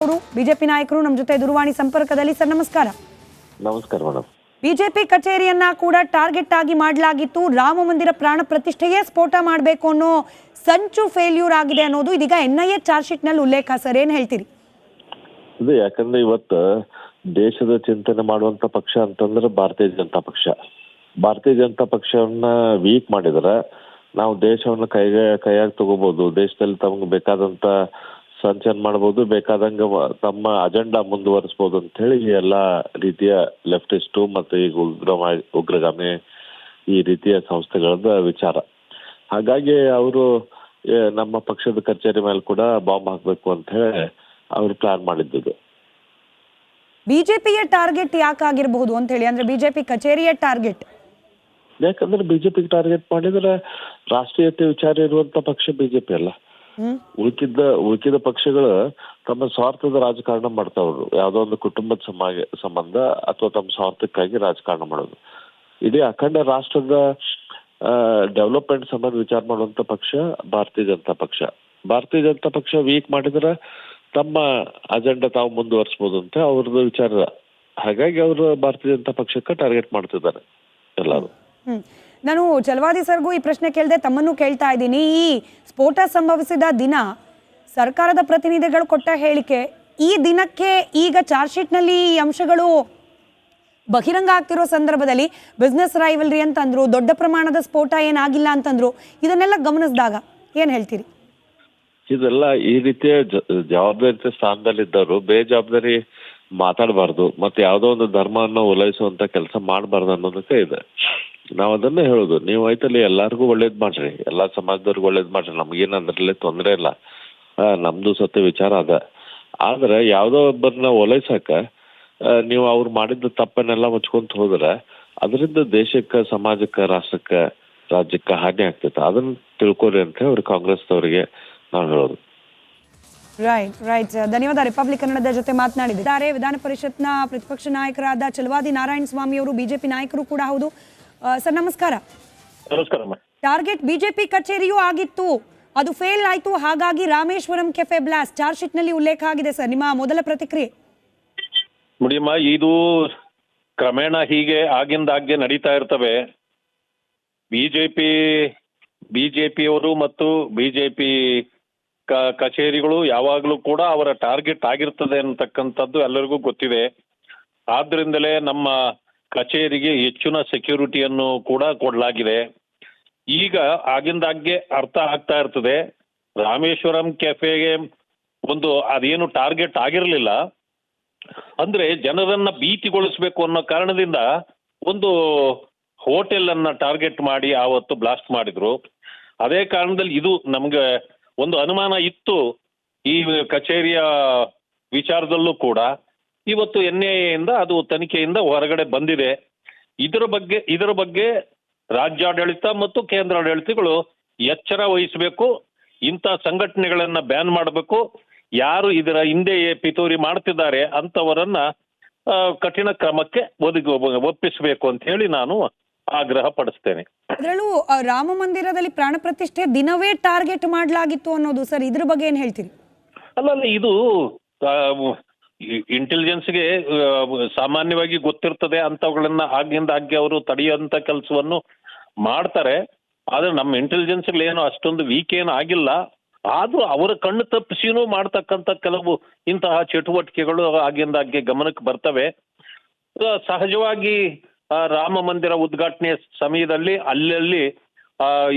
BJP ನಾಯಕರು ನಮ್ಮ ಜೊತೆ ದೂರವಾಣಿ ಸಂಪರ್ಕದಲ್ಲಿ. ಸರ್ ನಮಸ್ಕಾರ. ನಮಸ್ಕಾರ ಮೇಡಮ್. ಬಿಜೆಪಿ ಕಚೇರಿಯನ್ನ ಕೂಡ ಟಾರ್ಗೆಟ್ ಆಗಿ ಮಾಡಲಾಗಿತ್ತು. ರಾಮ ಮಂದಿರ ಪ್ರಾಣ ಪ್ರತಿಷ್ಠೆಯೇ ಸ್ಫೋಟ ಮಾಡಬೇಕು ಅನ್ನೋ ಸಂಚು ಫೇಲ್ಯೂರ್ ಆಗಿದೆ ಅನ್ನೋದು ಇದೀಗ NIA ಚಾರ್ಜ್ ಶೀಟ್ ನಲ್ಲಿ ಉಲ್ಲೇಖ. ಸರ್ ಏನ್ ಹೇಳ್ತೀರಿ? ಇದು ಯಾಕಂದ್ರೆ ಇವತ್ತು ದೇಶದ ಚಿಂತನೆ ಮಾಡುವಂತ ಪಕ್ಷ ಅಂತಂದ್ರೆ ಭಾರತೀಯ ಜನತಾ ಪಕ್ಷ. ಭಾರತೀಯ ಜನತಾ ಪಕ್ಷವನ್ನ ವೀಕ್ ಮಾಡಿದ್ರೆ ನಾವು ದೇಶವನ್ನ ಕೈಯಾಗಿ ತಗೋಬಹುದು. ದೇಶದಲ್ಲಿ ತಮಗೆ ಬೇಕಾದಂತ ಸಂಚಲನ ಮಾಡಬಹುದು, ಬೇಕಾದಂಗ ತಮ್ಮ ಅಜೆಂಡಾ ಮುಂದುವರಿಸಬಹುದು ಅಂತ ಹೇಳಿ ಎಲ್ಲಾ ರೀತಿಯ ಲೆಫ್ಟಿಸ್ಟು ಮತ್ತೆ ಈಗ ಉಗ್ರಗಾಮಿ ಈ ರೀತಿಯ ಸಂಸ್ಥೆಗಳದ ವಿಚಾರ. ಹಾಗಾಗಿ ಅವರು ನಮ್ಮ ಪಕ್ಷದ ಕಚೇರಿ ಮೇಲೆ ಕೂಡ ಬಾಂಬ್ ಹಾಕಬೇಕು ಅಂತ ಹೇಳಿ ಅವರು ಪ್ಲಾನ್ ಮಾಡಿದ್ದು. ಬಿಜೆಪಿಯ ಟಾರ್ಗೆಟ್ ಯಾಕಾಗಿರಬಹುದು ಅಂತ ಹೇಳಿ, ಅಂದ್ರೆ ಬಿಜೆಪಿ ಕಚೇರಿಯ ಟಾರ್ಗೆಟ್ ಯಾಕಂದ್ರೆ ಬಿಜೆಪಿಗೆ ಟಾರ್ಗೆಟ್ ಮಾಡಿದ್ರೆ ರಾಷ್ಟ್ರೀಯತೆ ವಿಚಾರ ಇರುವಂತ ಪಕ್ಷ ಬಿಜೆಪಿ ಅಲ್ಲ. ಉಳ್ಕಿದ ಪಕ್ಷಗಳು ತಮ್ಮ ಸ್ವಾರ್ಥದ ರಾಜಕಾರಣ ಮಾಡ್ತಾವ್ರು. ಯಾವ್ದೋ ಒಂದು ಕುಟುಂಬದ ಸಂಬಂಧ ಅಥವಾ ತಮ್ಮ ಸ್ವಾರ್ಥಕ್ಕಾಗಿ ರಾಜಕಾರಣ ಮಾಡೋದು. ಇಡೀ ಅಖಂಡ ರಾಷ್ಟ್ರದ ಡೆವಲಪ್ಮೆಂಟ್ ಸಂಬಂಧ ವಿಚಾರ ಮಾಡುವಂತ ಪಕ್ಷ ಭಾರತೀಯ ಜನತಾ ಪಕ್ಷ. ಭಾರತೀಯ ಜನತಾ ಪಕ್ಷ ವೀಕ್ ಮಾಡಿದ್ರೆ ತಮ್ಮ ಅಜೆಂಡಾ ತಾವು ಮುಂದುವರಿಸಬಹುದು ಅಂತ ಅವ್ರದ್ದು ವಿಚಾರ. ಹಾಗಾಗಿ ಅವರು ಭಾರತೀಯ ಜನತಾ ಪಕ್ಷಕ್ಕೆ ಟಾರ್ಗೆಟ್ ಮಾಡ್ತಿದ್ದಾರೆ ಎಲ್ಲರೂ. ನಾನು ಚಲವಾದಿ ಸರ್ಗೂ ಈ ಪ್ರಶ್ನೆ ಕೇಳಿದೆ, ತಮ್ಮನ್ನು ಕೇಳ್ತಾ ಇದ್ದೀನಿ. ಈ ಸ್ಫೋಟ ಸಂಭವಿಸಿದ ದಿನ ಸರ್ಕಾರದ ಪ್ರತಿನಿಧಿಗಳು ಕೊಟ್ಟ ಹೇಳಿಕೆ, ಈ ದಿನಕ್ಕೆ ಈಗ ಚಾರ್ಜ್ ಶೀಟ್ ನಲ್ಲಿ ಈ ಅಂಶಗಳು ಬಹಿರಂಗ ಆಗ್ತಿರೋ ಸಂದರ್ಭದಲ್ಲಿ ಬಿಸ್ನೆಸ್ ರೈವಲ್ರಿ ಅಂತಂದ್ರು, ದೊಡ್ಡ ಪ್ರಮಾಣದ ಸ್ಫೋಟ ಏನಾಗಿಲ್ಲ ಅಂತಂದ್ರು. ಇದನ್ನೆಲ್ಲ ಗಮನಿಸಿದಾಗ ಏನ್ ಹೇಳ್ತೀರಿ? ಇದೆಲ್ಲ ಈ ರೀತಿಯ ಜವಾಬ್ದಾರಿ ಸ್ಥಾನದಲ್ಲಿದ್ದವರು ಬೇಜವಾಬ್ದಾರಿ ಮಾತಾಡಬಾರ್ದು, ಮತ್ತೆ ಯಾವುದೋ ಒಂದು ಧರ್ಮವನ್ನು ಓಲೈಸುವಂತ ಕೆಲಸ ಮಾಡಬಾರ್ದು ಅನ್ನೋದಕ್ಕೆ ಇದೆ. ನಾವ್ ಅದನ್ನೇ ಹೇಳುದು, ನೀವು ಐತಲ್ಲಿ ಎಲ್ಲಾರ್ಗು ಒಳ್ಳೇದ್ ಮಾಡ್ರಿ, ಎಲ್ಲಾ ಸಮಾಜದವ್ರಿಗೂ ಒಳ್ಳೇದ್ ಮಾಡ್ರಿ, ನಮ್ಗೇನ್ ಅದ್ರಲ್ಲಿ ತೊಂದರೆ ಇಲ್ಲ, ನಮ್ದು ಸತ್ಯ ವಿಚಾರ ಅದ. ಆದ್ರೆ ಯಾವ್ದೋ ಒಬ್ಬರನ್ನ ಓಲೈಸಕ ನೀವು ಅವ್ರು ಮಾಡಿದ ತಪ್ಪನ್ನೆಲ್ಲ ಮುಚ್ಕೊಂತ ಹೋದ್ರೆ ಅದರಿಂದ ದೇಶಕ್ಕೆ, ಸಮಾಜಕ್ಕೆ, ರಾಷ್ಟ್ರಕ್ಕೆ, ರಾಜ್ಯಕ್ಕೆ ಹಾನಿ ಆಗ್ತೈತೆ. ಅದನ್ನ ತಿಳ್ಕೊರಿ ಅಂತ ಹೇಳಿ ಕಾಂಗ್ರೆಸ್ದವರಿಗೆ ನಾವು ಹೇಳೋದು. ರೈಟ್ ಧನ್ಯವಾದ. ರಿಪಬ್ಲಿಕ್ ಕನ್ನಡದ ಜೊತೆ ಮಾತನಾಡಿದ್ದಾರೆ ವಿಧಾನ ಪರಿಷತ್ನ ಪ್ರತಿಪಕ್ಷ ನಾಯಕರಾದ ಚಲವಾದಿ ನಾರಾಯಣ ಸ್ವಾಮಿ ಅವರು, ಬಿಜೆಪಿ ನಾಯಕರು ಕೂಡ ಹೌದು. ಸರ್ ನಮಸ್ಕಾರ. ನಮಸ್ಕಾರ. ಟಾರ್ಗೆಟ್ ಬಿಜೆಪಿ ಕಚೇರಿಯೂ ಆಗಿತ್ತು, ಅದು ಫೇಲ್ ಆಯ್ತು, ಹಾಗಾಗಿ Rameshwaram cafe blast charge sheet ನಲ್ಲಿ ಉಲ್ಲೇಖ ಆಗಿದೆ. ಸರ್ ನಿಮ್ಮ ಮೊದಲ ಪ್ರತಿಕ್ರಿಯೆ? ಮುಡಿಯಮ್ಮ, ಇದು ಕ್ರಮೇಣ ಹೀಗೆ ಆಗಿಂದಾಗ್ಗೆ ನಡೀತಾ ಇರ್ತವೆ. ಬಿಜೆಪಿಯವರು ಮತ್ತು ಬಿಜೆಪಿ ಕಚೇರಿಗಳು ಯಾವಾಗಲೂ ಕೂಡ ಅವರ ಟಾರ್ಗೆಟ್ ಆಗಿರ್ತದೆ ಅನ್ನತಕ್ಕಂಥದ್ದು ಎಲ್ಲರಿಗೂ ಗೊತ್ತಿದೆ. ಆದ್ರಿಂದಲೇ ನಮ್ಮ ಕಚೇರಿಗೆ ಹೆಚ್ಚಿನ ಸೆಕ್ಯೂರಿಟಿಯನ್ನು ಕೂಡ ಕೊಡಲಾಗಿದೆ. ಈಗ ಆಗಿಂದಾಗ್ಗೆ ಅರ್ಥ ಆಗ್ತಾ ಇರ್ತದೆ, ರಾಮೇಶ್ವರಂ ಕೆಫೆಗೆ ಒಂದು ಅದೇನು ಟಾರ್ಗೆಟ್ ಆಗಿರಲಿಲ್ಲ, ಅಂದ್ರೆ ಜನರನ್ನ ಭೀತಿಗೊಳಿಸ್ಬೇಕು ಅನ್ನೋ ಕಾರಣದಿಂದ ಒಂದು ಹೋಟೆಲ್ ಅನ್ನ ಟಾರ್ಗೆಟ್ ಮಾಡಿ ಆವತ್ತು ಬ್ಲಾಸ್ಟ್ ಮಾಡಿದ್ರು. ಅದೇ ಕಾರಣದಲ್ಲಿ ಇದು ನಮ್ಗೆ ಒಂದು ಅನುಮಾನ ಇತ್ತು ಈ ಕಚೇರಿಯ ವಿಚಾರದಲ್ಲೂ ಕೂಡ. ಇವತ್ತು NIA ಇಂದ ಅದು ತನಿಖೆಯಿಂದ ಹೊರಗಡೆ ಬಂದಿದೆ. ಇದರ ಬಗ್ಗೆ ರಾಜ್ಯಾಡಳಿತ ಮತ್ತು ಕೇಂದ್ರಾಡಳಿತಗಳು ಎಚ್ಚರ ವಹಿಸಬೇಕು. ಇಂಥ ಸಂಘಟನೆಗಳನ್ನ ಬ್ಯಾನ್ ಮಾಡಬೇಕು. ಯಾರು ಇದರ ಹಿಂದೆ ಪಿತೂರಿ ಮಾಡ್ತಿದ್ದಾರೆ ಅಂತವರನ್ನ ಕಠಿಣ ಕ್ರಮಕ್ಕೆ ಒಪ್ಪಿಸಬೇಕು ಅಂತ ಹೇಳಿ ನಾನು ಆಗ್ರಹ ಪಡಿಸ್ತೇನೆ. ಅದರಲ್ಲೂ ರಾಮ ಮಂದಿರದಲ್ಲಿ ಪ್ರಾಣ ಪ್ರತಿಷ್ಠೆ ದಿನವೇ ಟಾರ್ಗೆಟ್ ಮಾಡಲಾಗಿತ್ತು ಅನ್ನೋದು ಸರ್, ಇದ್ರ ಬಗ್ಗೆ ಏನ್ ಹೇಳ್ತೀರಿ? ಅಲ್ಲ, ಇದು ಇಂಟೆಲಿಜೆನ್ಸ್ಗೆ ಸಾಮಾನ್ಯವಾಗಿ ಗೊತ್ತಿರ್ತದೆ, ಅಂತವುಗಳನ್ನ ಆಗಿಂದ ಹಾಗೆ ಅವರು ತಡೆಯುವಂತ ಕೆಲಸವನ್ನು ಮಾಡ್ತಾರೆ. ಆದ್ರೆ ನಮ್ಮ ಇಂಟೆಲಿಜೆನ್ಸ್ಗಳು ಏನು ಅಷ್ಟೊಂದು ವೀಕ್ ಏನು ಆಗಿಲ್ಲ. ಆದ್ರೂ ಅವರ ಕಣ್ಣು ತಪ್ಪಿಸಿನೂ ಮಾಡ್ತಕ್ಕಂಥ ಕೆಲವು ಇಂತಹ ಚಟುವಟಿಕೆಗಳು ಆಗಿಂದಾಗ್ಗೆ ಗಮನಕ್ಕೆ ಬರ್ತವೆ. ಸಹಜವಾಗಿ ರಾಮ ಮಂದಿರ ಉದ್ಘಾಟನೆಯ ಸಮಯದಲ್ಲಿ ಅಲ್ಲಲ್ಲಿ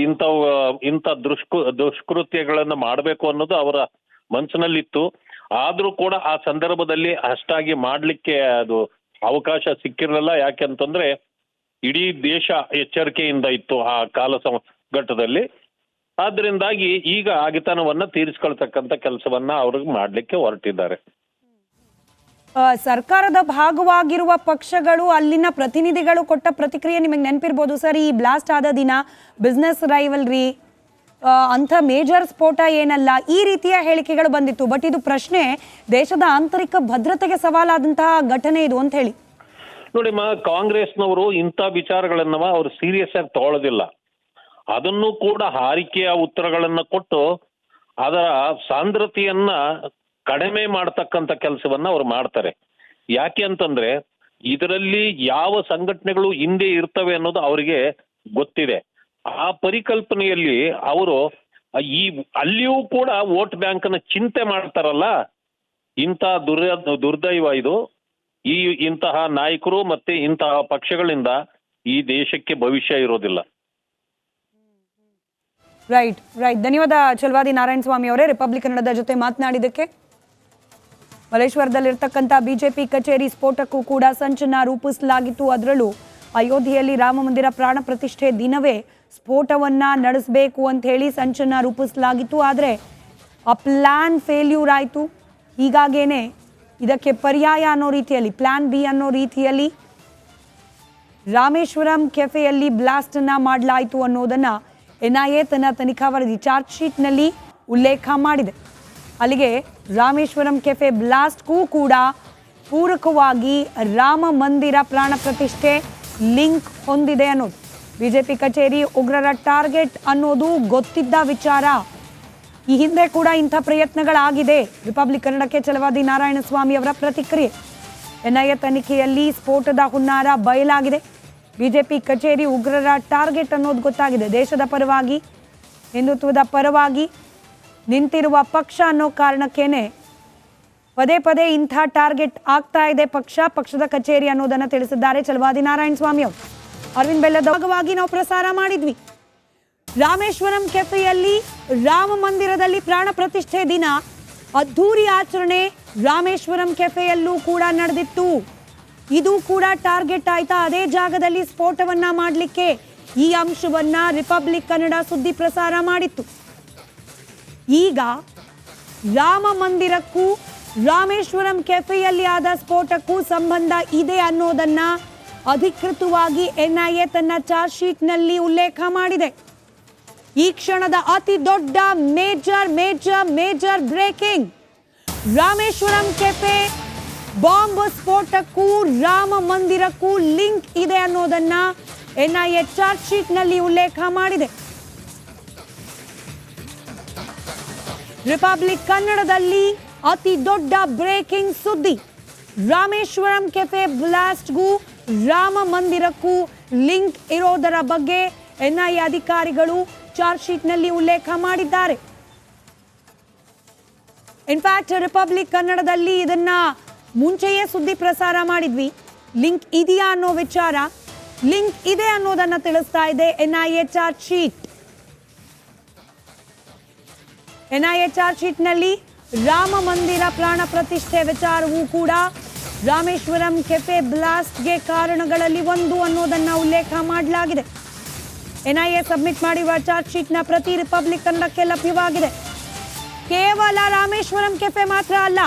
ಇಂಥ ದುಷ್ಕೃತ್ಯಗಳನ್ನು ಮಾಡಬೇಕು ಅನ್ನೋದು ಅವರ ಮನಸ್ಸಿನಲ್ಲಿತ್ತು. ಆದ್ರೂ ಕೂಡ ಆ ಸಂದರ್ಭದಲ್ಲಿ ಅಷ್ಟಾಗಿ ಮಾಡ್ಲಿಕ್ಕೆ ಅದು ಅವಕಾಶ ಸಿಕ್ಕಿರಲಿಲ್ಲ. ಯಾಕೆಂತಂದ್ರೆ ಇಡೀ ದೇಶ ಎಚ್ಚರಿಕೆಯಿಂದ ಇತ್ತು ಆ ಕಾಲ ಘಟ್ಟದಲ್ಲಿ. ಆದ್ರಿಂದಾಗಿ ಈಗ ಆಗಿತನವನ್ನ ತೀರಿಸ್ಕೊಳ್ತಕ್ಕಂಥ ಕೆಲಸವನ್ನ ಅವ್ರಿಗೆ ಮಾಡ್ಲಿಕ್ಕೆ ಹೊರಟಿದ್ದಾರೆ. ಸರ್ಕಾರದ ಭಾಗವಾಗಿರುವ ಪಕ್ಷಗಳು, ಅಲ್ಲಿನ ಪ್ರತಿನಿಧಿಗಳು ಕೊಟ್ಟ ಪ್ರತಿಕ್ರಿಯೆ ನಿಮಗೆ ನೆನಪಿರ್ಬೋದು ಸರ್. ಈ ಬ್ಲಾಸ್ಟ್ ಆದ ದಿನ ಬಿಸ್ನೆಸ್ ರೈವಲ್ರಿ ಅಂಥ ಮೇಜರ್ ಸ್ಫೋಟ ಏನಲ್ಲ, ಈ ರೀತಿಯ ಹೇಳಿಕೆಗಳು ಬಂದಿತ್ತು. ಬಟ್ ಇದು ಪ್ರಶ್ನೆ ದೇಶದ ಆಂತರಿಕ ಭದ್ರತೆಗೆ ಸವಾಲಾದಂತಹ ಘಟನೆ ಇದು ಅಂತ ಹೇಳಿ. ನೋಡಿಮ್ಮ, ಕಾಂಗ್ರೆಸ್ನವರು ಇಂಥ ವಿಚಾರಗಳನ್ನ ಅವರು ಸೀರಿಯಸ್ ಆಗಿ ತಗೊಳ್ಳೋದಿಲ್ಲ. ಅದನ್ನು ಕೂಡ ಹಾರಿಕೆಯ ಉತ್ತರಗಳನ್ನ ಕೊಟ್ಟು ಅದರ ಸಾಂದ್ರತೆಯನ್ನ ಕಡಿಮೆ ಮಾಡ್ತಕ್ಕಂಥ ಕೆಲಸವನ್ನ ಅವ್ರು ಮಾಡ್ತಾರೆ. ಯಾಕೆ ಅಂತಂದ್ರೆ ಇದರಲ್ಲಿ ಯಾವ ಸಂಘಟನೆಗಳು ಹಿಂದೆ ಇರ್ತವೆ ಅನ್ನೋದು ಅವರಿಗೆ ಗೊತ್ತಿದೆ. ಆ ಪರಿಕಲ್ಪನೆಯಲ್ಲಿ ಅವರು ಈ ಅಲ್ಲಿಯೂ ಕೂಡ ವೋಟ್ ಬ್ಯಾಂಕ್ ಅನ್ನ ಚಿಂತೆ ಮಾಡ್ತಾರಲ್ಲ, ಇಂಥ ದುರ್ದೈವ ಇದು. ಇಂತಹ ನಾಯಕರು ಮತ್ತೆ ಇಂತಹ ಪಕ್ಷಗಳಿಂದ ಈ ದೇಶಕ್ಕೆ ಭವಿಷ್ಯ ಇರೋದಿಲ್ಲ. ರೈಟ್. ಧನ್ಯವಾದ ಚಲವಾದಿ ನಾರಾಯಣ ಸ್ವಾಮಿ ಅವರೇ, ರಿಪಬ್ಲಿಕ್ ಕನ್ನಡದ ಜೊತೆ ಮಾತನಾಡಿದ್ದಕ್ಕೆ. ಮಲ್ಲೇಶ್ವರದಲ್ಲಿರ್ತಕ್ಕಂಥ ಬಿಜೆಪಿ ಕಚೇರಿ ಸ್ಫೋಟಕ್ಕೂ ಕೂಡ ಸಂಚನ್ನ ರೂಪಿಸಲಾಗಿತ್ತು. ಅದರಲ್ಲೂ ಅಯೋಧ್ಯೆಯಲ್ಲಿ ರಾಮ ಮಂದಿರ ಪ್ರಾಣ ಪ್ರತಿಷ್ಠೆ ದಿನವೇ ಸ್ಫೋಟವನ್ನ ನಡೆಸಬೇಕು ಅಂತ ಹೇಳಿ ಸಂಚನ್ನ ರೂಪಿಸಲಾಗಿತ್ತು. ಆದರೆ ಆ ಪ್ಲಾನ್ ಫೇಲ್ಯೂರ್ ಆಯಿತು. ಹೀಗಾಗೇನೆ ಇದಕ್ಕೆ ಪರ್ಯಾಯ ಅನ್ನೋ ರೀತಿಯಲ್ಲಿ, ಪ್ಲಾನ್ ಬಿ ಅನ್ನೋ ರೀತಿಯಲ್ಲಿ ರಾಮೇಶ್ವರಂ ಕೆಫೆಯಲ್ಲಿ ಬ್ಲಾಸ್ಟ್ ಅನ್ನ ಮಾಡಲಾಯಿತು ಅನ್ನೋದನ್ನ NIA ತನ್ನ ತನಿಖಾ ವರದಿ ಚಾರ್ಜ್ ಶೀಟ್ನಲ್ಲಿ ಉಲ್ಲೇಖ ಮಾಡಿದೆ. ಅಲ್ಲಿಗೆ ರಾಮೇಶ್ವರಂ ಕೆಫೆ ಬ್ಲಾಸ್ಟ್ಗೂ ಕೂಡ ಪೂರಕವಾಗಿ ರಾಮ ಮಂದಿರ ಪ್ರಾಣ ಪ್ರತಿಷ್ಠೆ ಲಿಂಕ್ ಹೊಂದಿದೆ ಅನ್ನೋದು. ಬಿಜೆಪಿ ಕಚೇರಿ ಉಗ್ರರ ಟಾರ್ಗೆಟ್ ಅನ್ನೋದು ಗೊತ್ತಿದ್ದ ವಿಚಾರ. ಈ ಹಿಂದೆ ಕೂಡ ಇಂಥ ಪ್ರಯತ್ನಗಳಾಗಿದೆ. ರಿಪಬ್ಲಿಕ್ ಕನ್ನಡಕ್ಕೆ ಚಲವಾದಿ ನಾರಾಯಣಸ್ವಾಮಿ ಅವರ ಪ್ರತಿಕ್ರಿಯೆ. NIA ತನಿಖೆಯಲ್ಲಿ ಸ್ಫೋಟದ ಹುನ್ನಾರ ಬಯಲಾಗಿದೆ. ಬಿಜೆಪಿ ಕಚೇರಿ ಉಗ್ರರ ಟಾರ್ಗೆಟ್ ಅನ್ನೋದು ಗೊತ್ತಾಗಿದೆ. ದೇಶದ ಪರವಾಗಿ, ಹಿಂದುತ್ವದ ಪರವಾಗಿ ನಿಂತಿರುವ ಪಕ್ಷ ಅನ್ನೋ ಕಾರಣಕ್ಕೇನೆ ಪದೇ ಪದೇ ಇಂಥ ಟಾರ್ಗೆಟ್ ಆಗ್ತಾ ಇದೆ ಪಕ್ಷದ ಕಚೇರಿ ಅನ್ನೋದನ್ನು ತಿಳಿಸಿದ್ದಾರೆ ಚಲವಾದಿ ನಾರಾಯಣಸ್ವಾಮಿ ಅವರು. ಅರವಿಂದ್ ಬೆಲ್ಲದ ಭಾಗವಾಗಿ ನಾವು ಪ್ರಸಾರ ಮಾಡಿದ್ವಿ. ರಾಮೇಶ್ವರಂ ಕೆಫೆಯಲ್ಲಿ ರಾಮ ಮಂದಿರದಲ್ಲಿ ಪ್ರಾಣ ಪ್ರತಿಷ್ಠೆ ದಿನ ಅದ್ಧೂರಿ ಆಚರಣೆ ರಾಮೇಶ್ವರಂ ಕೆಫೆಯಲ್ಲೂ ಕೂಡ ನಡೆದಿತ್ತು. ಇದು ಕೂಡ ಟಾರ್ಗೆಟ್ ಆಯ್ತಾ ಅದೇ ಜಾಗದಲ್ಲಿ ಸ್ಫೋಟವನ್ನ ಮಾಡಲಿಕ್ಕೆ. ಈ ಅಂಶವನ್ನ ರಿಪಬ್ಲಿಕ್ ಕನ್ನಡ ಸುದ್ದಿ ಪ್ರಸಾರ ಮಾಡಿತ್ತು. ಈಗ ರಾಮ ಮಂದಿರಕ್ಕೂ ರಾಮೇಶ್ವರಂ ಕೆಫೆಯಲ್ಲಿ ಆದ ಸ್ಫೋಟಕ್ಕೂ ಸಂಬಂಧ ಇದೆ ಅನ್ನೋದನ್ನ ಅಧಿಕೃತವಾಗಿ NIA ತನ್ನ ಚಾರ್ಜ್ ಶೀಟ್ನಲ್ಲಿ ಉಲ್ಲೇಖ ಮಾಡಿದೆ. ಈ ಕ್ಷಣದ ಅತಿ ದೊಡ್ಡ major breaking. Rameshwaram cafe bomb ಸ್ಫೋಟಕ್ಕೂ ರಾಮ ಮಂದಿರಕ್ಕೂ ಲಿಂಕ್ ಇದೆ ಅನ್ನೋದನ್ನ NIA ಚಾರ್ಜ್ ಶೀಟ್ನಲ್ಲಿ ಉಲ್ಲೇಖ ಮಾಡಿದೆ. ರಿಪಬ್ಲಿಕ್ ಕನ್ನಡದಲ್ಲಿ ಅತಿ ದೊಡ್ಡ ಬ್ರೇಕಿಂಗ್ ಸುದ್ದಿ. ರಾಮೇಶ್ವರಂ ಕೆಫೆ ಬ್ಲಾಸ್ಟ್ಗೂ ರಾಮ ಮಂದಿರಕ್ಕೂ ಲಿಂಕ್ ಇರೋದರ ಬಗ್ಗೆ NIA ಅಧಿಕಾರಿಗಳು ಚಾರ್ಜ್ ಶೀಟ್ನಲ್ಲಿ ಉಲ್ಲೇಖ ಮಾಡಿದ್ದಾರೆ. ಇನ್ಫ್ಯಾಕ್ಟ್ ರಿಪಬ್ಲಿಕ್ ಕನ್ನಡದಲ್ಲಿ ಇದನ್ನ ಮುಂಚೆಯೇ ಸುದ್ದಿ ಪ್ರಸಾರ ಮಾಡಿದ್ವಿ. ಲಿಂಕ್ ಇದೆಯಾ ಅನ್ನೋ ವಿಚಾರ, ಲಿಂಕ್ ಇದೆ ಅನ್ನೋದನ್ನ ತಿಳಿಸ್ತಾ ಇದೆ NIA charge sheet. NIA charge ಶೀಟ್ನಲ್ಲಿ ರಾಮ ಮಂದಿರ ಪ್ರಾಣ ಪ್ರತಿಷ್ಠೆ ವಿಚಾರವೂ ಕೂಡ ರಾಮೇಶ್ವರಂ ಕೆಫೆ ಬ್ಲಾಸ್ಟ್ಗೆ ಕಾರಣಗಳಲ್ಲಿ ಒಂದು ಅನ್ನೋದನ್ನ ಉಲ್ಲೇಖ ಮಾಡಲಾಗಿದೆ. NIA ಸಬ್ಮಿಟ್ ಮಾಡಿರುವ ಚಾರ್ಜ್ ಶೀಟ್ನ ಪ್ರತಿ ರಿಪಬ್ಲಿಕ್ ಕನ್ನಡಕ್ಕೆ ಲಭ್ಯವಾಗಿದೆ. ಕೇವಲ ರಾಮೇಶ್ವರಂ ಕೆಫೆ ಮಾತ್ರ ಅಲ್ಲ,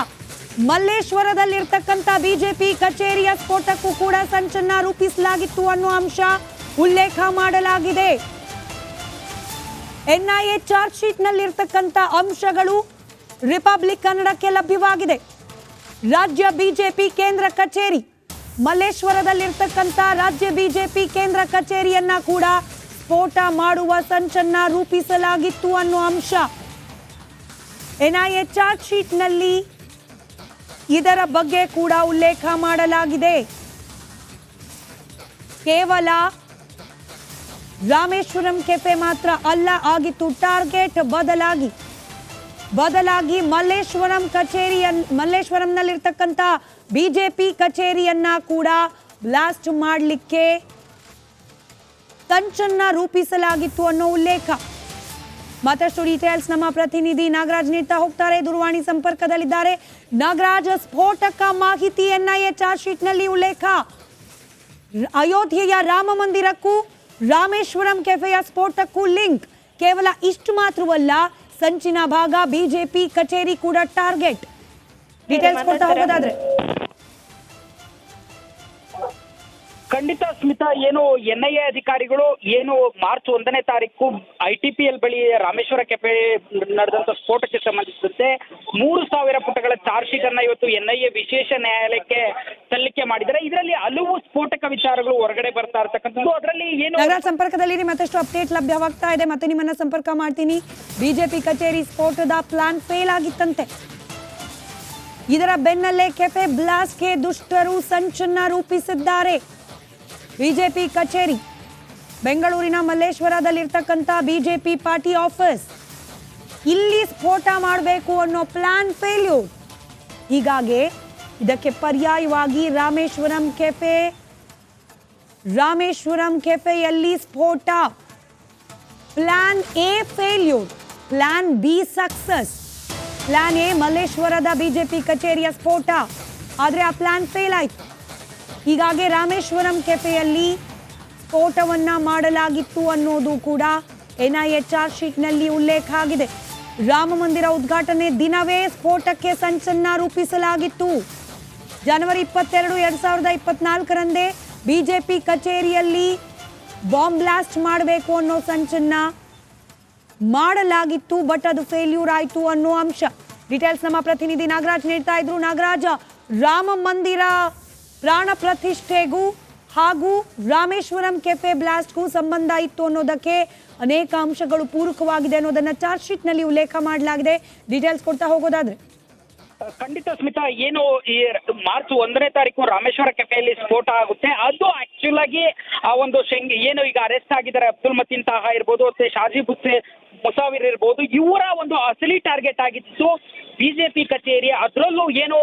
ಮಲ್ಲೇಶ್ವರದಲ್ಲಿರ್ತಕ್ಕಂಥ ಬಿಜೆಪಿ ಕಚೇರಿಯ ಸ್ಫೋಟಕ್ಕೂ ಕೂಡ ಸಂಚನ್ನ ರೂಪಿಸಲಾಗಿತ್ತು ಅನ್ನೋ ಅಂಶ ಉಲ್ಲೇಖ ಮಾಡಲಾಗಿದೆ. NIA ಚಾರ್ಜ್ ಶೀಟ್ನಲ್ಲಿರ್ತಕ್ಕಂಥ ಅಂಶಗಳು ರಿಪಬ್ಲಿಕ್ ಕನ್ನಡಕ್ಕೆ ಲಭ್ಯವಾಗಿದೆ. ರಾಜ್ಯ ಬಿಜೆಪಿ ಕೇಂದ್ರ ಕಚೇರಿ, ಮಲ್ಲೇಶ್ವರದಲ್ಲಿರ್ತಕ್ಕಂಥ ರಾಜ್ಯ ಬಿಜೆಪಿ ಕೇಂದ್ರ ಕಚೇರಿಯನ್ನ ಕೂಡ ಸ್ಫೋಟ ಮಾಡುವ ಸಂಚನ್ನ ರೂಪಿಸಲಾಗಿತ್ತು ಅನ್ನೋ ಅಂಶ NIA ಚಾರ್ಜ್ ಶೀಟ್ನಲ್ಲಿ ಇದರ ಬಗ್ಗೆ ಕೂಡ ಉಲ್ಲೇಖ ಮಾಡಲಾಗಿದೆ. ಕೇವಲ ರಾಮೇಶ್ವರಂ ಕೆಫೆ ಮಾತ್ರ ಅಲ್ಲ ಆಗಿತ್ತು ಟಾರ್ಗೆಟ್, ಬದಲಾಗಿ ಮಲ್ಲೇಶ್ವರಂನಲ್ಲಿರ್ತಕ್ಕಂಥ ಬಿಜೆಪಿ ಕಚೇರಿಯನ್ನ ಕೂಡ ಬ್ಲಾಸ್ಟ್ ಮಾಡಲಿಕ್ಕೆ ಸಂಚನ್ನ ರೂಪಿಸಲಾಗಿತ್ತು ಅನ್ನೋ ಉಲ್ಲೇಖ. ಮತ್ತಷ್ಟು ಡೀಟೇಲ್ಸ್ ನಮ್ಮ ಪ್ರತಿನಿಧಿ ನಾಗರಾಜ್ ನೀಡ್ತಾ ಹೋಗ್ತಾರೆ, ದೂರವಾಣಿ ಸಂಪರ್ಕದಲ್ಲಿದ್ದಾರೆ. ನಾಗರಾಜ್, ಸ್ಫೋಟಕ ಮಾಹಿತಿ NIA ಚಾರ್ಜ್ ಶೀಟ್ನಲ್ಲಿ ಉಲ್ಲೇಖ. ಅಯೋಧ್ಯೆಯ ರಾಮ ಮಂದಿರಕ್ಕೂ ರಾಮೇಶ್ವರಂ ಕೆಫೆಯ ಸ್ಫೋಟಕ್ಕೂ ಲಿಂಕ್. ಕೇವಲ ಇಷ್ಟು ಮಾತ್ರವಲ್ಲ, ಸಂಚಿನ ಭಾಗ ಬಿಜೆಪಿ ಕಚೇರಿ ಕೂಡ ಟಾರ್ಗೆಟ್. ಡೀಟೇಲ್ಸ್ ಕೊಡ್ತಾ ಹೋಗೋದಾದ್ರೆ. ಖಂಡಿತ ಸ್ಮಿತಾ, ಏನು NIA ಅಧಿಕಾರಿಗಳು ಏನು ಮಾರ್ಚ್ 1ನೇ ತಾರೀಕು ITPL ಬಳಿ ರಾಮೇಶ್ವರ ಕೆಫೆ ನಡೆದಂತ ಸ್ಫೋಟಕ್ಕೆ ಸಂಬಂಧಿಸಿದಂತೆ 3000 ಪುಟಗಳ ಚಾರ್ಜ್ ಶೀಟ್ ಅನ್ನ ಇವತ್ತು NIA ವಿಶೇಷ ನ್ಯಾಯಾಲಯಕ್ಕೆ ಸಲ್ಲಿಕೆ ಮಾಡಿದರೆ. ಇದರಲ್ಲಿ ಹಲವು ಸ್ಫೋಟಕ ವಿಚಾರಗಳು ಹೊರಗಡೆ ಬರ್ತಾ ಇರ್ತಕ್ಕಂಥದ್ದು. ಅದರಲ್ಲಿ ಏನು ಸಂಪರ್ಕದಲ್ಲಿ ಮತ್ತಷ್ಟು ಅಪ್ಡೇಟ್ ಲಭ್ಯವಾಗ್ತಾ ಇದೆ, ಮತ್ತೆ ನಿಮ್ಮನ್ನ ಸಂಪರ್ಕ ಮಾಡ್ತೀನಿ. ಬಿಜೆಪಿ ಕಚೇರಿ ಸ್ಫೋಟದ ಪ್ಲಾನ್ ಫೇಲ್ ಆಗಿತ್ತಂತೆ. ಇದರ ಬೆನ್ನಲ್ಲೇ ಕೆಫೆ ಬ್ಲಾಸ್ಟ್ಗೆ ದುಷ್ಟರು ಸಂಚನ್ನ ರೂಪಿಸಿದ್ದಾರೆ. ಬಿಜೆಪಿ ಕಚೇರಿ ಬೆಂಗಳೂರಿನ ಮಲ್ಲೇಶ್ವರದಲ್ಲಿರ್ತಕ್ಕಂಥ ಬಿಜೆಪಿ ಪಾರ್ಟಿ ಆಫೀಸ್, ಇಲ್ಲಿ ಸ್ಫೋಟ ಮಾಡಬೇಕು ಅನ್ನೋ ಪ್ಲಾನ್ ಫೇಲ್ಯೂರ್. ಹೀಗಾಗಿ ಇದಕ್ಕೆ ಪರ್ಯಾಯವಾಗಿ ರಾಮೇಶ್ವರಂ ಕೆಫೆಯಲ್ಲಿ ಸ್ಫೋಟ. Plan A failure, plan B success. Plan A ಮಲ್ಲೇಶ್ವರದ ಬಿಜೆಪಿ ಕಚೇರಿಯ ಸ್ಫೋಟ, ಆದರೆ ಆ ಪ್ಲಾನ್ ಫೇಲ್ ಆಯಿತು. ಹೀಗಾಗಿ ರಾಮೇಶ್ವರಂ ಕೆಫೆಯಲ್ಲಿ ಸ್ಫೋಟವನ್ನ ಮಾಡಲಾಗಿತ್ತು ಅನ್ನೋದು ಕೂಡ ಎನ್ಐಎ ಚಾರ್ಜ್ ಶೀಟ್ನಲ್ಲಿ ಉಲ್ಲೇಖ ಆಗಿದೆ. ರಾಮ ಮಂದಿರ ಉದ್ಘಾಟನೆ ದಿನವೇ ಸ್ಫೋಟಕ್ಕೆ ಸಂಚನ್ನ ರೂಪಿಸಲಾಗಿತ್ತು. ಜನವರಿ 22, 2024ರಂದೇ ಬಿಜೆಪಿ ಕಚೇರಿಯಲ್ಲಿ ಬಾಂಬ್ ಬ್ಲಾಸ್ಟ್ ಮಾಡಬೇಕು ಅನ್ನೋ ಸಂಚನ್ನ ಮಾಡಲಾಗಿತ್ತು. ಬಟ್ ಅದು ಫೇಲ್ಯೂರ್ ಆಯಿತು ಅನ್ನೋ ಅಂಶ. ಡೀಟೇಲ್ಸ್ ನಮ್ಮ ಪ್ರತಿನಿಧಿ ನಾಗರಾಜ್ ನೀಡ್ತಾ ಇದ್ರು. ನಾಗರಾಜ್, ರಾಮ ಮಂದಿರ ಪ್ರಾಣ ಪ್ರತಿಷ್ಠೆಗೂ ಹಾಗೂ ರಾಮೇಶ್ವರಂ ಕೆಫೆ ಬ್ಲಾಸ್ಟ್ಗೂ ಸಂಬಂಧ ಇತ್ತು ಅನ್ನೋದಕ್ಕೆ ಅನೇಕ ಅಂಶಗಳು ಪೂರಕವಾಗಿದೆ ಅನ್ನೋದನ್ನ ಚಾರ್ಜ್ ಶೀಟ್ ನಲ್ಲಿ ಉಲ್ಲೇಖ ಮಾಡಲಾಗಿದೆ. ಡೀಟೇಲ್ಸ್ ಕೊಡ್ತಾ ಹೋಗೋದಾದ್ರೆ. ಖಂಡಿತ ಸ್ಮಿತಾ, ಏನು ಈ ಮಾರ್ಚ್ 1ನೇ ತಾರೀಕು ರಾಮೇಶ್ವರ ಕೆಫೆಯಲ್ಲಿ ಸ್ಫೋಟ ಆಗುತ್ತೆ, ಅದು ಆಕ್ಚುಲ್ ಆಗಿ ಆ ಒಂದು ಏನು ಈಗ ಅರೆಸ್ಟ್ ಆಗಿದ್ದಾರೆ ಅಬ್ದುಲ್ ಮತೀನ್ ತಾಹಾ ಇರ್ಬೋದು, ಮತ್ತೆ ಶಾಜಿ ಮುಸಾವಿರ್ ಇರ್ಬೋದು, ಇವರ ಒಂದು ಅಸಲಿ ಟಾರ್ಗೆಟ್ ಆಗಿತ್ತು ಬಿಜೆಪಿ ಕಚೇರಿ. ಅದರಲ್ಲೂ ಏನು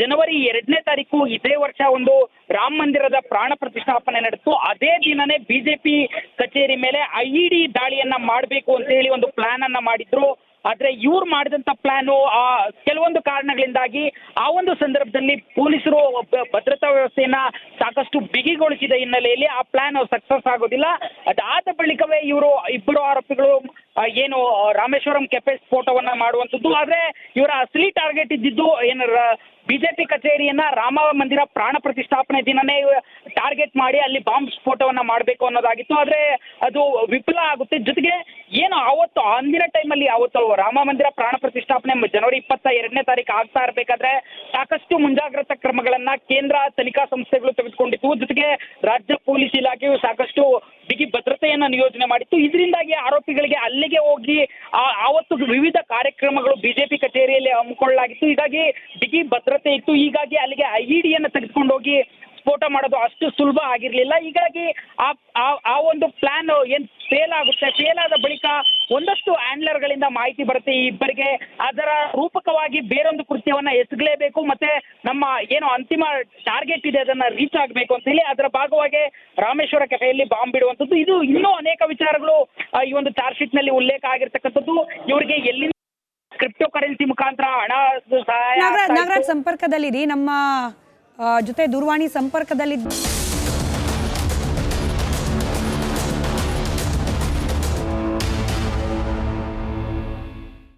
ಜನವರಿ 2ನೇ ತಾರೀಕು ಇದೇ ವರ್ಷ ಒಂದು ರಾಮ ಮಂದಿರದ ಪ್ರಾಣ ಪ್ರತಿಷ್ಠಾಪನೆ ನಡೆಯಿತು. ಅದೇ ದಿನನೇ ಬಿಜೆಪಿ ಕಚೇರಿ ಮೇಲೆ IED ದಾಳಿಯನ್ನ ಮಾಡಬೇಕು ಅಂತ ಹೇಳಿ ಒಂದು ಪ್ಲಾನ್ ಅನ್ನ ಮಾಡಿದ್ರು. ಆದ್ರೆ ಇವ್ರು ಮಾಡಿದಂತ ಪ್ಲಾನು ಕೆಲವೊಂದು ಕಾರಣಗಳಿಂದಾಗಿ ಆ ಒಂದು ಸಂದರ್ಭದಲ್ಲಿ ಪೊಲೀಸರು ಭದ್ರತಾ ವ್ಯವಸ್ಥೆಯನ್ನ ಸಾಕಷ್ಟು ಬಿಗಿಗೊಳಿಸಿದ ಹಿನ್ನೆಲೆಯಲ್ಲಿ ಆ ಪ್ಲಾನ್ ಸಕ್ಸಸ್ ಆಗೋದಿಲ್ಲ. ಅದಾದ ಬಳಿಕವೇ ಇವರು ಇಬ್ಬರು ಆರೋಪಿಗಳು ಏನು ರಾಮೇಶ್ವರಂ ಕೆಫೆ ಸ್ಫೋಟವನ್ನ ಮಾಡುವಂಥದ್ದು. ಆದ್ರೆ ಇವರ ಅಸಲಿ ಟಾರ್ಗೆಟ್ ಇದ್ದಿದ್ದು ಏನು ಬಿಜೆಪಿ ಕಚೇರಿಯನ್ನ ರಾಮ ಮಂದಿರ ಪ್ರಾಣ ಪ್ರತಿಷ್ಠಾಪನೆ ದಿನನೇ ಟಾರ್ಗೆಟ್ ಮಾಡಿ ಅಲ್ಲಿ ಬಾಂಬ್ ಸ್ಫೋಟವನ್ನ ಮಾಡಬೇಕು ಅನ್ನೋದಾಗಿತ್ತು. ಆದ್ರೆ ಅದು ವಿಫಲ ಆಗುತ್ತೆ. ಜೊತೆಗೆ ಏನು ಅವತ್ತು ಅಂದಿನ ಟೈಮಲ್ಲಿ ಅವತ್ತು ರಾಮ ಮಂದಿರ ಪ್ರಾಣ ಪ್ರತಿಷ್ಠಾಪನೆ ಜನವರಿ 22ನೇ ತಾರೀಕು ಆಗ್ತಾ ಇರಬೇಕಾದ್ರೆ ಸಾಕಷ್ಟು ಮುಂಜಾಗ್ರತಾ ಕ್ರಮಗಳನ್ನ ಕೇಂದ್ರ ತನಿಖಾ ಸಂಸ್ಥೆಗಳು ತೆಗೆದುಕೊಂಡಿತ್ತು. ಜೊತೆಗೆ ರಾಜ್ಯ ಪೊಲೀಸ್ ಇಲಾಖೆಯು ಸಾಕಷ್ಟು ಬಿಗಿ ಭದ್ರತೆಯನ್ನ ನಿಯೋಜನೆ ಮಾಡಿತ್ತು. ಇದರಿಂದಾಗಿ ಆರೋಪಿಗಳಿಗೆ ಅಲ್ಲಿಗೆ ಹೋಗಿ ಆವತ್ತು ವಿವಿಧ ಕಾರ್ಯಕ್ರಮಗಳು ಬಿಜೆಪಿ ಕಚೇರಿಯಲ್ಲಿ ಹಮ್ಮಿಕೊಳ್ಳಲಾಗಿತ್ತು. ಹೀಗಾಗಿ ಬಿಗಿ ಭದ್ರತೆ ಇತ್ತು. ಹೀಗಾಗಿ ಅಲ್ಲಿಗೆ IED ತೆಗೆದುಕೊಂಡು ಹೋಗಿ ಸ್ಫೋಟ ಮಾಡೋದು ಅಷ್ಟು ಸುಲಭ ಆಗಿರ್ಲಿಲ್ಲ. ಹೀಗಾಗಿ ಆ ಒಂದು ಪ್ಲಾನ್ ಏನ್ ಫೇಲ್ ಆಗುತ್ತೆ. ಫೇಲ್ ಆದ ಬಳಿಕ ಒಂದಷ್ಟು ಹ್ಯಾಂಡ್ಲರ್ಗಳಿಂದ ಮಾಹಿತಿ ಬರುತ್ತೆ ಈ ಇಬ್ಬರಿಗೆ. ಅದರ ರೂಪಕವಾಗಿ ಬೇರೊಂದು ಕೃತ್ಯವನ್ನ ಎಸಗಲೇಬೇಕು, ಮತ್ತೆ ನಮ್ಮ ಏನು ಅಂತಿಮ ಟಾರ್ಗೆಟ್ ಇದೆ ಅದನ್ನ ರೀಚ್ ಆಗಬೇಕು ಅಂತ ಹೇಳಿ ಅದರ ಭಾಗವಾಗಿ ರಾಮೇಶ್ವರ ಕೆಫೆಯಲ್ಲಿ ಬಾಂಬ್ ಬಿಡುವಂಥದ್ದು. ಇದು ಇನ್ನೂ ಅನೇಕ ವಿಚಾರಗಳು ಈ ಒಂದು ಚಾರ್ಜ್ ಶೀಟ್ ನಲ್ಲಿ ಉಲ್ಲೇಖ ಆಗಿರ್ತಕ್ಕಂಥದ್ದು. ಇವರಿಗೆ ಎಲ್ಲಿಂದ ಕ್ರಿಪ್ಟೋ ಕರೆನ್ಸಿ ಮುಖಾಂತರ ಹಣ ಸಹಾಯ. ನಾಗರಾಜ್ ಸಂಪರ್ಕದಲ್ಲಿರಿ, ನಮ್ಮ ಜೊತೆ ದೂರವಾಣಿ ಸಂಪರ್ಕದಲ್ಲಿ